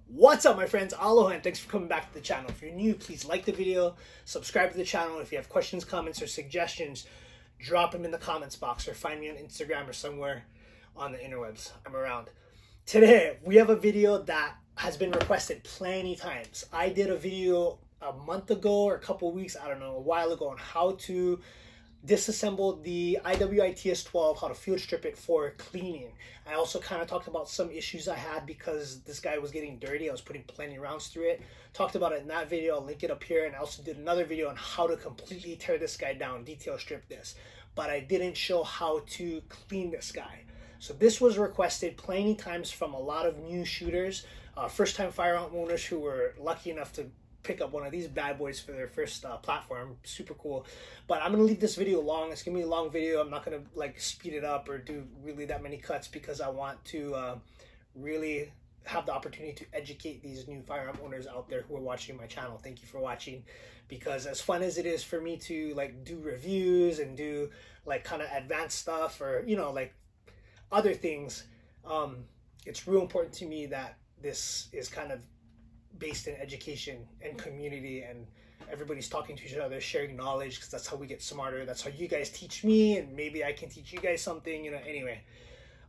What's up, my friends? Aloha, and thanks for coming back to the channel. If you're new, please like the video, subscribe to the channel. If you have questions, comments, or suggestions, drop them in the comments box or find me on Instagram or somewhere on the interwebs. I'm around. Today, we have a video that has been requested plenty times. I did a video a month ago or a couple weeks, I don't know, a while ago on how to disassemble the IWI TS12, how to field strip it for cleaning. I also kind of talked about some issues I had because this guy was getting dirty. I was putting plenty of rounds through it. Talked about it in that video. I'll link it up here. And I also did another video on how to completely tear this guy down, detail strip this. But I didn't show how to clean this guy. So this was requested plenty times from a lot of new shooters, first-time firearm owners who were lucky enough to pick up one of these bad boys for their first platform. Super cool. But I'm gonna leave this video long. It's gonna be a long video. I'm not gonna like speed it up or do really that many cuts because I want to really have the opportunity to educate these new firearm owners out there who are watching my channel. Thank you for watching, because as fun as it is for me to like do reviews and do like kind of advanced stuff or like other things, it's real important to me that this is kind of based in education and community, and everybody's talking to each other, sharing knowledge, because that's how we get smarter. That's how you guys teach me, and maybe I can teach you guys something, anyway.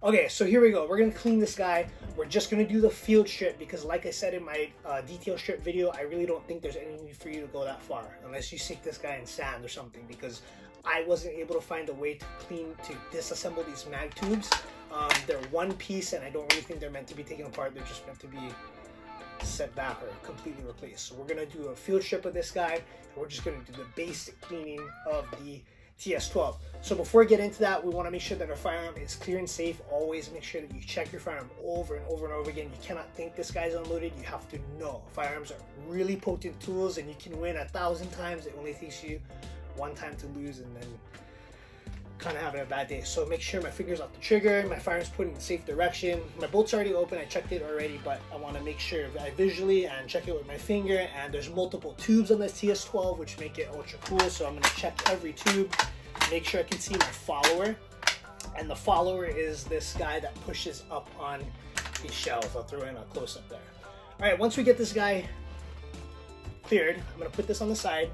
Okay, so here we go. We're gonna clean this guy. We're just gonna do the field strip because, like I said in my detail strip video, I really don't think there's any need for you to go that far unless you sink this guy in sand or something, because I wasn't able to find a way to disassemble these mag tubes. They're one piece, and I don't really think they're meant to be taken apart. They're just meant to be set back or completely replaced. So we're gonna do a field strip of this guy, and we're just gonna do the basic cleaning of the TS12. So before we get into that, we want to make sure that our firearm is clear and safe. Always make sure that you check your firearm over and over and over again. You cannot think this guy's unloaded. You have to know. Firearms are really potent tools, and you can win 1,000 times. It only takes you one time to lose and then kind of having a bad day. So make sure my finger's off the trigger, my firearm's put in the safe direction. My bolt's already open, I checked it already, but I want to make sure I visually and check it with my finger. And there's multiple tubes on this TS12, which make it ultra cool. So I'm going to check every tube, make sure I can see my follower. And the follower is this guy that pushes up on these shelves. I'll throw in a close-up there. All right, once we get this guy cleared, I'm going to put this on the side,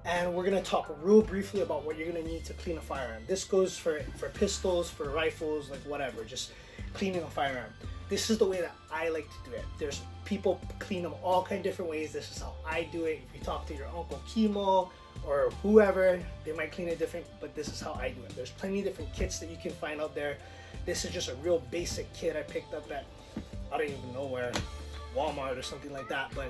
and we're gonna talk real briefly about what you're gonna need to clean a firearm. This goes for pistols, for rifles, like whatever, just cleaning a firearm. This is the way that I like to do it. There's people clean them all kind of different ways. This is how I do it. If you talk to your Uncle Chemo or whoever, they might clean it different, but this is how I do it. There's plenty of different kits that you can find out there. This is just a real basic kit I picked up at, I don't even know where, Walmart or something like that, but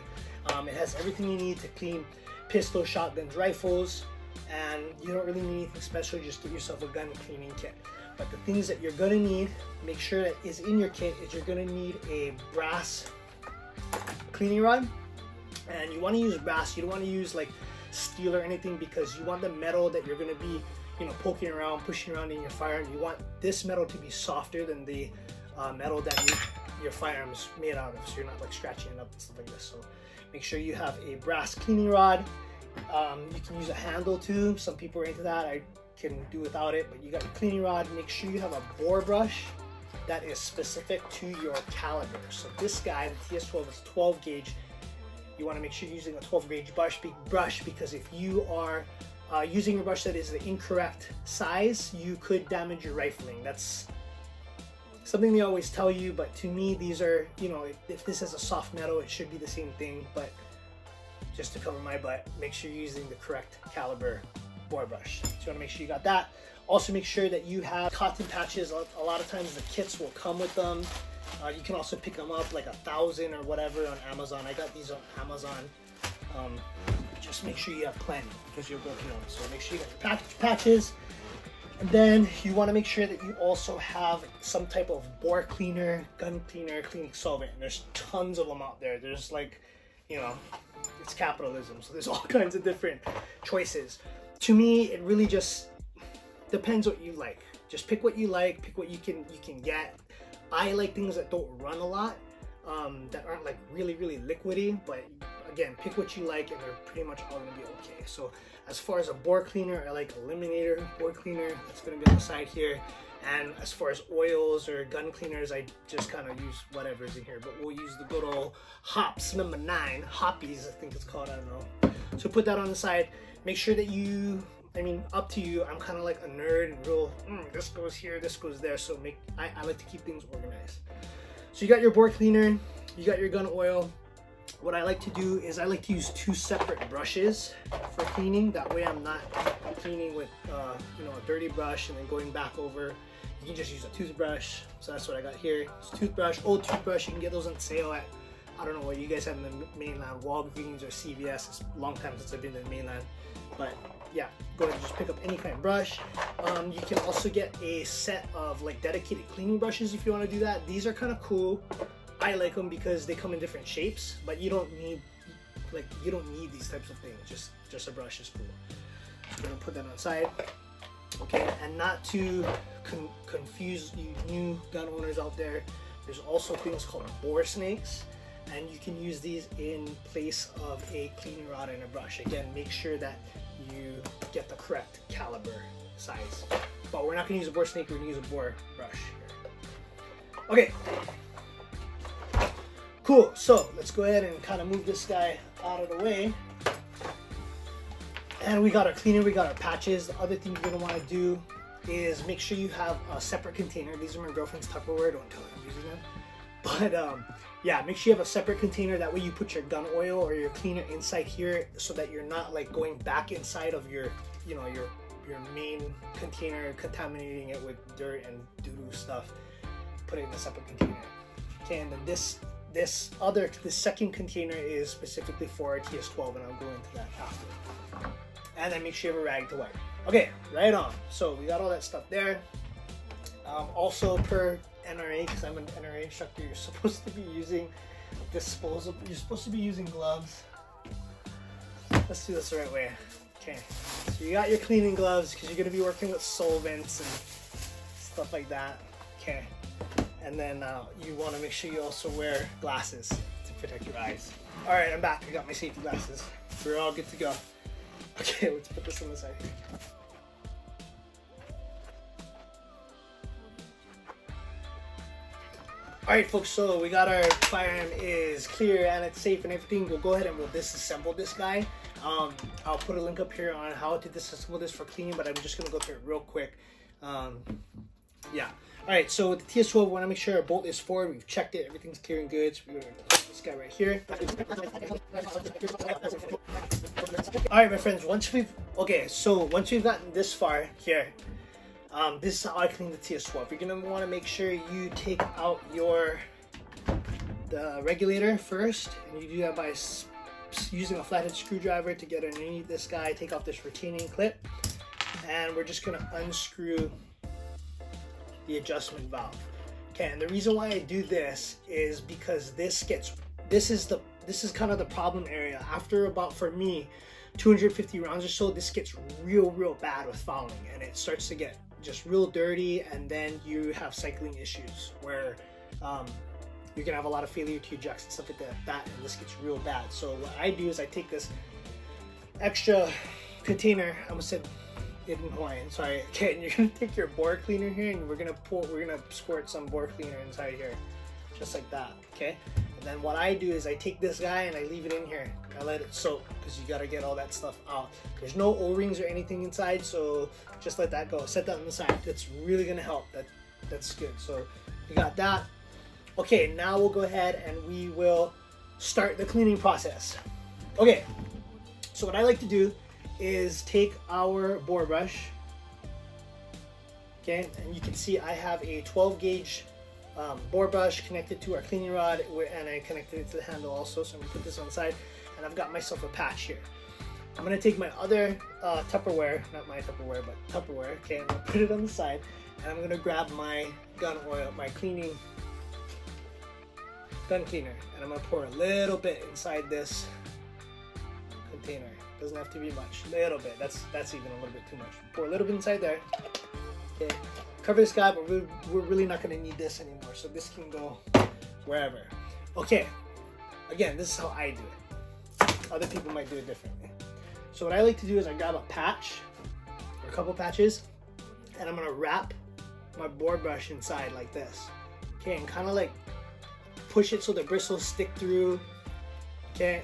it has everything you need to clean pistols, shotguns, rifles, and you don't really need anything special. Just get yourself a gun cleaning kit. But the things that you're gonna need, make sure that is in your kit, is you're gonna need a brass cleaning rod, and you want to use brass. You don't want to use like steel or anything, because you want the metal that you're gonna be poking around, pushing around in your firearm. You want this metal to be softer than the metal that your firearm is made out of, so you're not like scratching it up and stuff like this. So make sure you have a brass cleaning rod. You can use a handle too. Some people are into that. I can do without it, but you got a cleaning rod. Make sure you have a bore brush that is specific to your caliber. So this guy, the TS12, is 12 gauge. You want to make sure you're using a 12 gauge brush, because if you are using a brush that is the incorrect size, you could damage your rifling. That's something they always tell you, but to me, these are, if this is a soft metal, it should be the same thing, but just to cover my butt, make sure you're using the correct caliber bore brush. So you want to make sure you got that. Also make sure that you have cotton patches. A lot of times the kits will come with them. You can also pick them up like 1,000 or whatever on Amazon. I got these on Amazon. Just make sure you have plenty, because you'll go through them. So make sure you got your patches. And then you want to make sure that you also have some type of bore cleaner, gun cleaner, cleaning solvent. And there's tons of them out there. There's like, it's capitalism, so there's all kinds of different choices. To me, it really just depends what you like. Just pick what you like, pick what you can get. I like things that don't run a lot, that aren't like really liquidy, but again, pick what you like, and they're pretty much all gonna be okay. So as far as a bore cleaner, I like Eliminator bore cleaner. That's gonna be on the side here. And as far as oils or gun cleaners, I just kind of use whatever's in here, but we'll use the good old hops number 9, hoppies I think it's called, I don't know. So put that on the side. Make sure that you, I mean, up to you. I'm kind of like a nerd and real, this goes here, this goes there. So I like to keep things organized. So you got your bore cleaner, you got your gun oil. What I like to do is I like to use 2 separate brushes for cleaning. That way I'm not cleaning with you know, a dirty brush and then going back over. You can just use a toothbrush. So that's what I got here. It's a toothbrush, old toothbrush. You can get those on sale at, I don't know what you guys have in the mainland, Walgreens or CVS. It's a long time since I've been in the mainland. But yeah, go ahead and just pick up any kind of brush. You can also get a set of like dedicated cleaning brushes if you want to do that. These are kind of cool. I like them because they come in different shapes, but you don't need these types of things. Just a brush is cool. So I'm gonna put that on the side. Okay, and not to confuse you new gun owners out there, there's also things called bore snakes, and you can use these in place of a cleaning rod and a brush. Again, make sure that you get the correct caliber size. But we're not gonna use a bore snake, we're gonna use a bore brush here. Okay. Cool, so let's go ahead and kind of move this guy out of the way. And we got our cleaner, we got our patches. The other thing you're gonna wanna do is make sure you have a separate container. These are my girlfriend's Tupperware, don't tell her I'm using them. But yeah, make sure you have a separate container. That way you put your gun oil or your cleaner inside here so that you're not like going back inside of your, you know, your main container, contaminating it with dirt and doo-doo stuff. Put it in a separate container. Okay, and then this second container is specifically for our TS12, and I'll go into that after. And then make sure you have a rag to wipe. Okay, right on. So we got all that stuff there. Also per NRA, because I'm an NRA instructor, you're supposed to be using disposable, you're supposed to be using gloves. Let's do this the right way. Okay, so you got your cleaning gloves because you're gonna be working with solvents and stuff like that. Okay. And then you want to make sure you also wear glasses to protect your eyes. All right, I'm back. I got my safety glasses. We're all good to go. Okay, let's put this on the side. All right, folks, so we got our firearm is clear and it's safe and everything. We'll go ahead and we'll disassemble this guy. I'll put a link up here on how to disassemble this for cleaning, but I'm just going to go through it real quick. Yeah. Alright, so with the TS12, we want to make sure our bolt is forward. We've checked it, everything's clear and good. So we're going to put this guy right here. Alright, my friends, once we've gotten this far here, this is how I clean the TS12. You're going to want to make sure you take out the regulator first, and you do that by using a flathead screwdriver to get underneath this guy, take off this retaining clip, and we're just going to unscrew the adjustment valve. Okay, and the reason why I do this is because this is kind of the problem area. After about, for me, 250 rounds or so, this gets real bad with fouling, and it starts to get just real dirty, and then you have cycling issues where you can have a lot of failure to ejects and stuff like that, and this gets real bad. So what I do is I take this extra container, I almost said in Hawaiian, sorry. Okay, and you're gonna take your bore cleaner here, and we're gonna squirt some bore cleaner inside here, just like that. Okay, and then what I do is I take this guy and I leave it in here. I let it soak because you gotta get all that stuff out. There's no O-rings or anything inside, so just let that go. Set that on the side. That's really gonna help. That's good. So we got that. Okay, now we'll go ahead and we will start the cleaning process. Okay, so what I like to do is take our bore brush, okay, and you can see I have a 12 gauge bore brush connected to our cleaning rod, and I connected it to the handle also, so I'm gonna put this on the side, and I've got myself a patch here. I'm gonna take my other Tupperware, not my Tupperware, but Tupperware, okay, I'm gonna put it on the side, and I'm gonna grab my gun oil, my gun cleaner, and I'm gonna pour a little bit inside this container. Doesn't have to be much, a little bit. That's even a little bit too much. Pour a little bit inside there. Okay, cover this guy, but we're really not gonna need this anymore. So this can go wherever. Okay, again, this is how I do it. Other people might do it differently. So what I like to do is I grab a patch, or a couple patches, and I'm gonna wrap my board brush inside like this. Okay, and kind of like push it so the bristles stick through. Okay,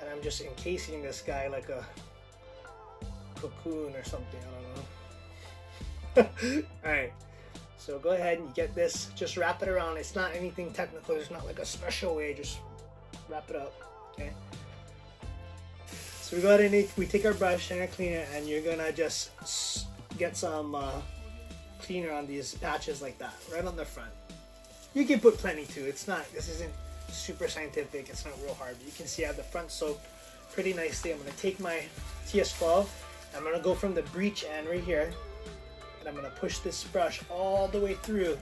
and I'm just encasing this guy like a cocoon or something, I don't know. Alright, so go ahead and get this, just wrap it around. It's not anything technical, there's not like a special way, just wrap it up. Okay, so we go ahead and we take our brush and our cleaner, and you're gonna just get some cleaner on these patches like that, right on the front. You can put plenty too, it's not, this isn't super scientific, it's not real hard, but you can see I have the front soaked pretty nicely. I'm gonna take my TS12, I'm gonna go from the breech end right here, and I'm gonna push this brush all the way through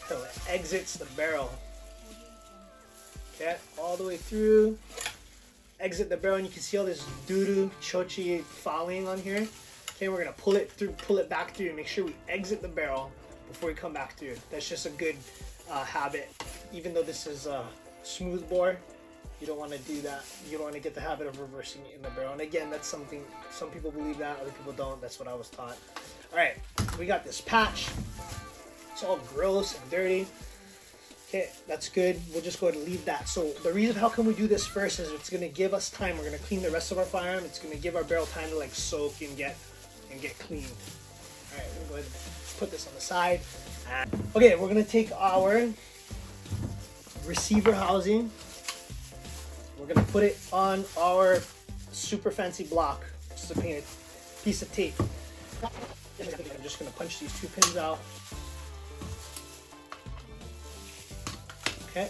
till it exits the barrel. Okay, all the way through, exit the barrel, and you can see all this doo-doo chochi falling on here. Okay, we're gonna pull it through, pull it back through, and make sure we exit the barrel before we come back through. That's just a good habit. Even though this is a smooth bore, you don't want to do that. You don't want to get the habit of reversing it in the barrel. And again, that's something, some people believe that, other people don't. That's what I was taught. All right, we got this patch. It's all gross and dirty. Okay, that's good. We'll just go ahead and leave that. So the reason how come we do this first is it's going to give us time. We're going to clean the rest of our firearm. It's going to give our barrel time to like soak and get cleaned. All right, we'll go ahead and put this on the side. Okay, we're going to take our receiver housing. We're going to put it on our super fancy block. Just a painted piece of tape. I'm just going to punch these two pins out. Okay,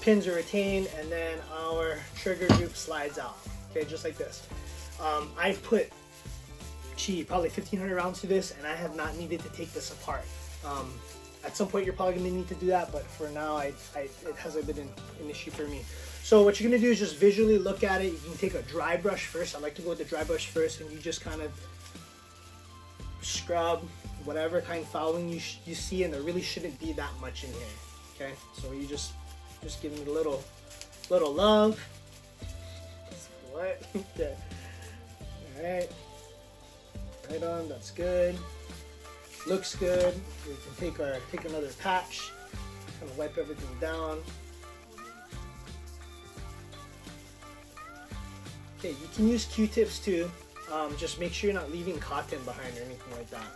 pins are retained, and then our trigger group slides out. Okay, just like this. I've put probably 1,500 rounds to this, and I have not needed to take this apart. At some point, you're probably going to need to do that, but for now, it hasn't been an issue for me. So what you're going to do is just visually look at it. You can take a dry brush first. I like to go with the dry brush first, and you just kind of scrub whatever kind of fouling you see, and there really shouldn't be that much in here. Okay, so you just give it a little love. What? Okay. All right, right on. That's good. Looks good. We can take another patch, kind of wipe everything down. Okay, you can use Q-tips too. Just make sure you're not leaving cotton behind or anything like that.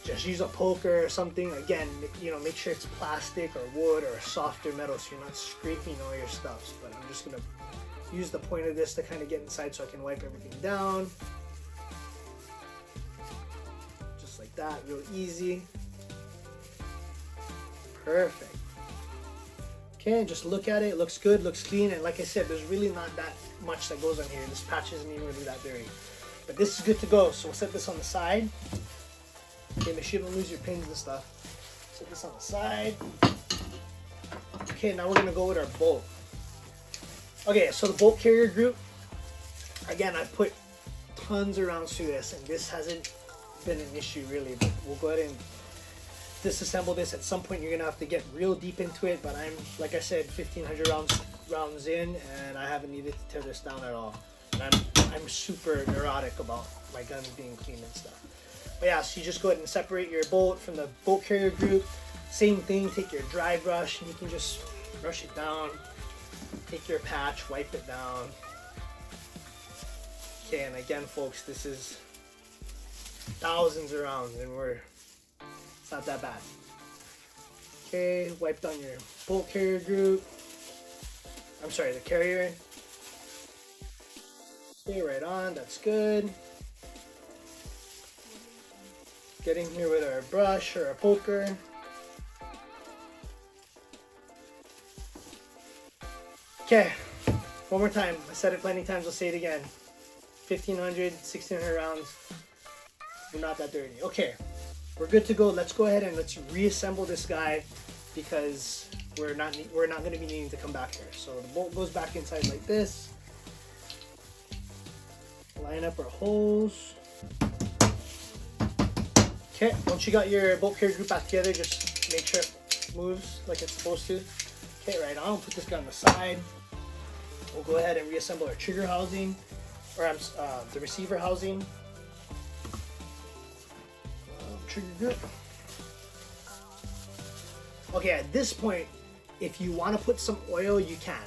Just use a poker or something. Again, you know, make sure it's plastic or wood or a softer metal so you're not scraping all your stuff. But I'm just gonna use the point of this to kind of get inside so I can wipe everything down. Just like that, real easy. Perfect. Okay, just look at it. It looks good, looks clean, and like I said, there's really not that much that goes on here. This patch isn't even really that dirty. But this is good to go, so we'll set this on the side. Okay, make sure you don't lose your pins and stuff. Set this on the side. Okay, now we're gonna go with our bolt. Okay, so the bolt carrier group, again, I put tons of rounds through this, and this hasn't been an issue really, but we'll go ahead and disassemble this. At some point you're gonna have to get real deep into it, but I'm, like I said, 1,500 rounds in, and I haven't needed to tear this down at all. And I'm super neurotic about my guns being clean and stuff. But yeah, so you just go ahead and separate your bolt from the bolt carrier group. Same thing, take your dry brush and you can just brush it down. Take your patch, wipe it down. Okay, and again folks, this is thousands of rounds and it's not that bad. Okay, wipe down your bolt carrier group. I'm sorry, the carrier. Okay, right on, that's good. Get in here with our brush or a poker. Okay, one more time. I said it plenty times, I'll say it again. 1,500, 1,600 rounds. We're not that dirty. Okay, we're good to go. Let's go ahead and let's reassemble this guy because we're not going to be needing to come back here. So the bolt goes back inside like this. Line up our holes. Okay, once you got your bolt carrier group back together, just make sure it moves like it's supposed to. Okay, right on. Put this guy on the side. We'll go ahead and reassemble our trigger housing, or the receiver housing. sure you're good. Okay, at this point, if you want to put some oil, you can.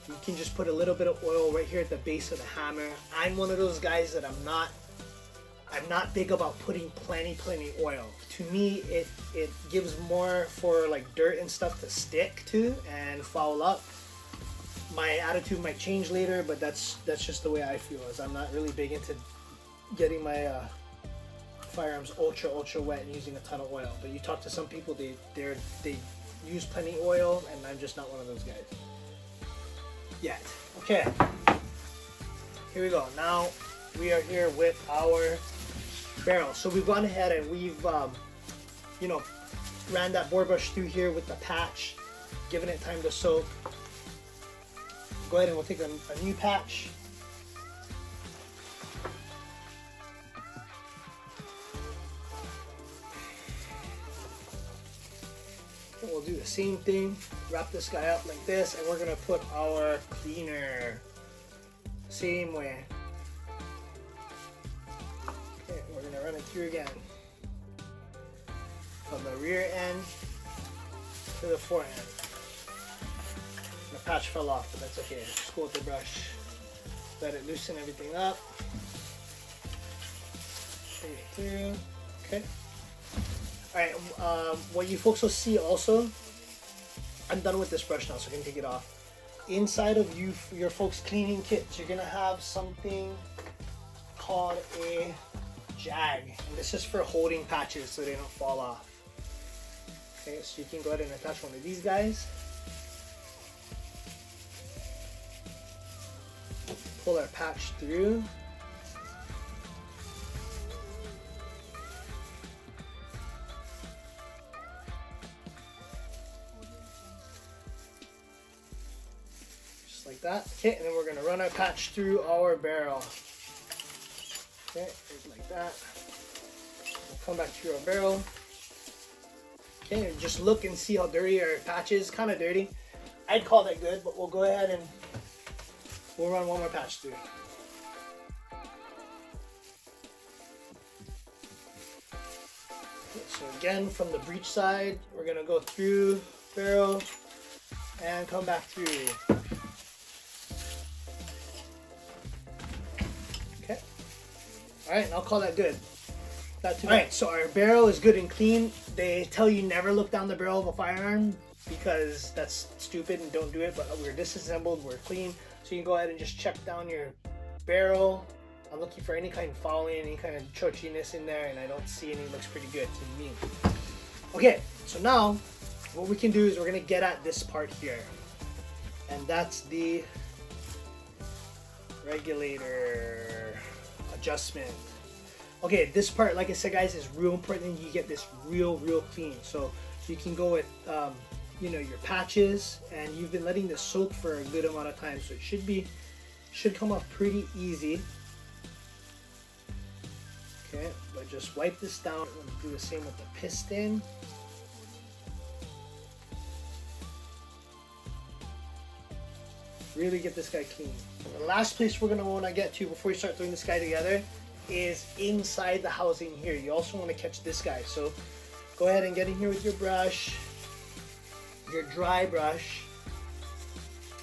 You can just put a little bit of oil right here at the base of the hammer. I'm one of those guys that I'm not big about putting plenty oil. To me, it gives more for like dirt and stuff to stick to and foul up. My attitude might change later, but that's just the way I feel. Is I'm not really big into getting my firearms ultra wet and using a ton of oil. But you talk to some people, they use plenty oil, and I'm just not one of those guys yet. Okay, here we go. Now we are here with our barrel. So we've gone ahead and we've you know, ran that board brush through here with the patch, giving it time to soak. Go ahead and we'll take a new patch. And we'll do the same thing, wrap this guy up like this, and we're gonna put our cleaner same way. Okay, we're gonna run it through again. From the rear end to the fore end. The patch fell off, but that's okay. Just go with the brush. Let it loosen everything up. Straight through. Okay. Alright, what you folks will see also, I'm done with this brush now, so I can take it off. Inside of your folks' cleaning kits, you're gonna have something called a jag. And this is for holding patches so they don't fall off. Okay, so you can go ahead and attach one of these guys. Pull our patch through. Just like that. Okay, and then we're gonna run our patch through our barrel. Okay, like that. We'll come back to our barrel. Okay, and just look and see how dirty our patch is. Kind of dirty. I'd call that good, but we'll go ahead and we'll run one more patch through. Okay, so again, from the breech side, we're gonna go through barrel and come back through. Okay. All right, and I'll call that good. Alright, so our barrel is good and clean. They tell you never look down the barrel of a firearm because that's stupid and don't do it, but we're disassembled, we're clean. So you can go ahead and just check down your barrel. I'm looking for any kind of fouling, any kind of chochiness in there, and I don't see any. It looks pretty good to me. Okay, so now what we can do is we're going to get at this part here. And that's the regulator adjustment. Okay, this part, like I said, guys, is real important. You get this real clean. So you can go with, you know, your patches, and you've been letting this soak for a good amount of time, so it should come off pretty easy. Okay, but just wipe this down. We'll do the same with the piston. Really get this guy clean. The last place we're gonna want to get to before we start throwing this guy together is inside the housing here. You also want to catch this guy. So go ahead and get in here with your brush, your dry brush,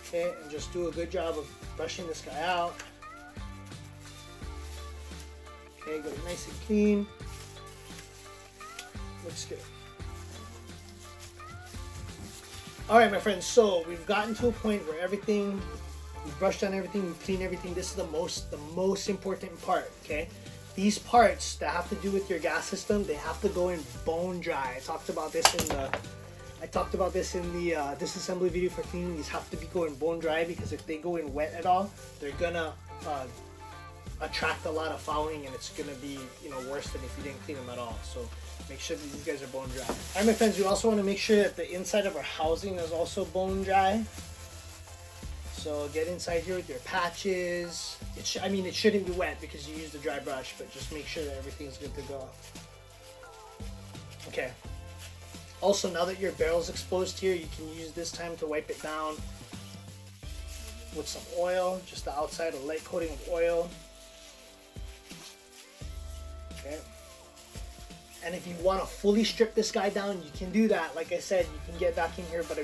okay, and just do a good job of brushing this guy out. Okay, get it nice and clean. Looks good. All right, my friends, so we've gotten to a point where everything, we've brushed on everything, we've cleaned everything. This is the most important part, okay? These parts that have to do with your gas system, they have to go in bone dry. I talked about this in the disassembly video for cleaning. These have to be going bone dry, because if they go in wet at all, they're gonna attract a lot of fouling, and it's gonna be, you know, worse than if you didn't clean them at all. So make sure that these guys are bone dry. All right, my friends, we also want to make sure that the inside of our housing is also bone dry. So get inside here with your patches. I mean, it shouldn't be wet because you used the dry brush, but just make sure that everything's good to go. Okay. Also, now that your barrel's exposed here, you can use this time to wipe it down with some oil, just the outside, a light coating of oil. Okay. And if you want to fully strip this guy down, you can do that. Like I said, you can get back in here, but I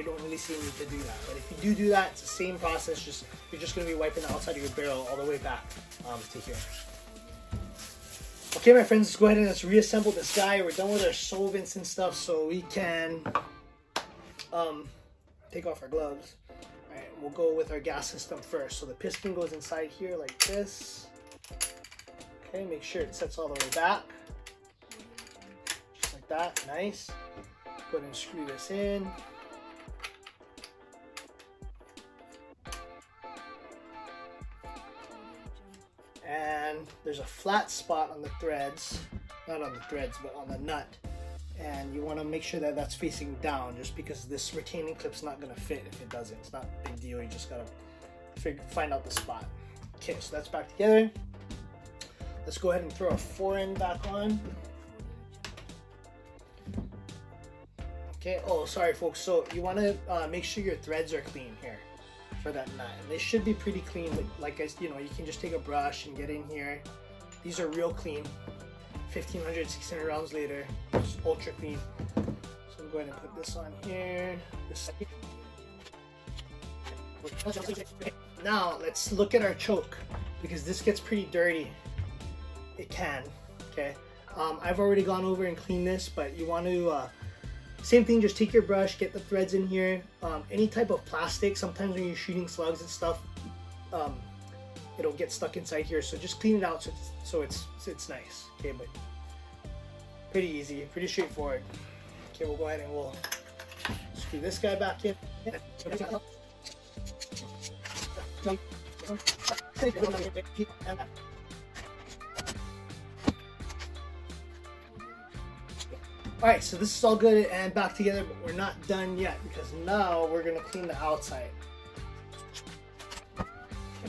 don't really see a need to do that. But if you do that, it's the same process. You're just going to be wiping the outside of your barrel all the way back to here. Okay, my friends, let's go ahead and let's reassemble this guy. We're done with our solvents and stuff, so we can take off our gloves. All right, we'll go with our gas system first. So the piston goes inside here like this. Okay, make sure it sets all the way back. Just like that, nice. Go ahead and screw this in. And there's a flat spot on the threads, not on the threads, but on the nut. And you want to make sure that that's facing down, just because this retaining clip's not going to fit if it doesn't. It's not a big deal, you just got to find out the spot. Okay, so that's back together. Let's go ahead and throw our fore-end back on. Okay, oh, sorry folks, so you want to make sure your threads are clean here for that nut. And they should be pretty clean, like you know, you can just take a brush and get in here. These are real clean. 1500, 1600 rounds later, it's ultra clean. So I'm going to put this on here. Now let's look at our choke, because this gets pretty dirty. It can, okay? I've already gone over and cleaned this, but you want to, same thing, just take your brush, get the threads in here. Any type of plastic, sometimes when you're shooting slugs and stuff, it'll get stuck inside here, so just clean it out so it's nice. Okay, but pretty easy, pretty straightforward. Okay, we'll go ahead and we'll screw this guy back in. Alright, so this is all good and back together, but we're not done yet, because now we're going to clean the outside.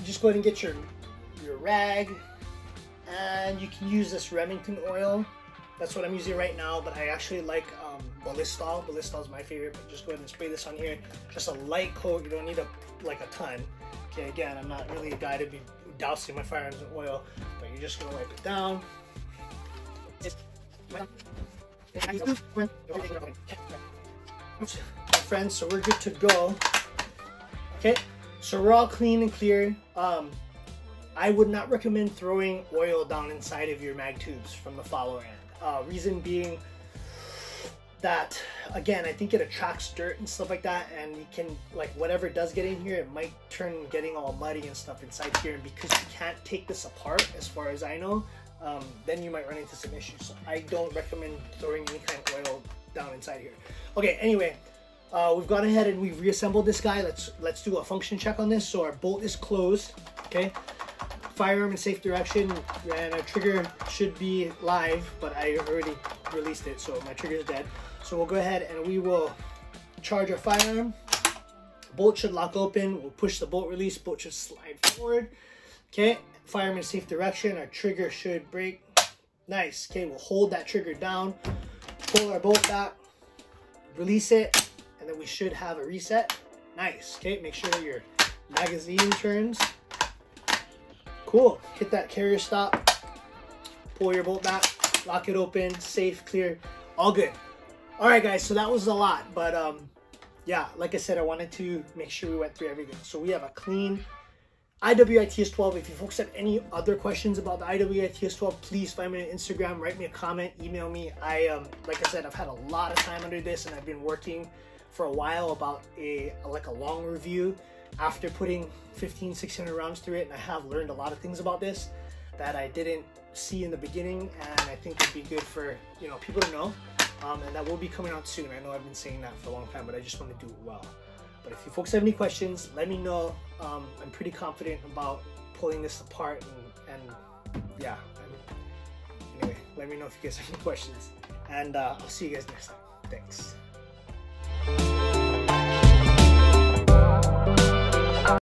Just go ahead and get your rag, and you can use this Remington oil. That's what I'm using right now, but I actually like Ballistol. Ballistol is my favorite, but just go ahead and spray this on here. Just a light coat, you don't need a ton. Okay, again, I'm not really a guy to be dousing my firearms in oil, but you're just going to wipe it down. Friends, so we're good to go. Okay, so we're all clean and clear. I would not recommend throwing oil down inside of your mag tubes from the follower end. Reason being that, again, I think it attracts dirt and stuff like that, and you can, like, whatever does get in here, it might turn getting all muddy and stuff inside here, and because you can't take this apart, as far as I know, then you might run into some issues. So I don't recommend throwing any kind of oil down inside here. Okay, anyway, we've gone ahead and we've reassembled this guy. Let's do a function check on this. So our bolt is closed, okay? Firearm in safe direction, and our trigger should be live, but I already released it, so my trigger is dead. So we'll go ahead and we will charge our firearm. Bolt should lock open. We'll push the bolt release. Bolt should slide forward. Okay, firearm in safe direction. Our trigger should break. Nice. Okay, we'll hold that trigger down. Pull our bolt back. Release it, and then we should have a reset. Nice. Okay, make sure that your magazine turns. Cool. Hit that carrier stop. Pull your bolt back. Lock it open. Safe, clear. All good. All right, guys. So that was a lot, but yeah, like I said, I wanted to make sure we went through everything. So we have a clean IWI TS12. If you folks have any other questions about the IWI TS12, please find me on Instagram, write me a comment, email me. Like I said, I've had a lot of time under this, and I've been working for a while about a long review after putting 1600 rounds through it, and I have learned a lot of things about this that I didn't see in the beginning, and I think it'd be good for, you know, people to know. And that will be coming out soon. I know I've been saying that for a long time, but I just want to do it well. But if you folks have any questions, let me know. I'm pretty confident about pulling this apart, and yeah. Anyway, let me know if you guys have any questions, and I'll see you guys next time. Thanks.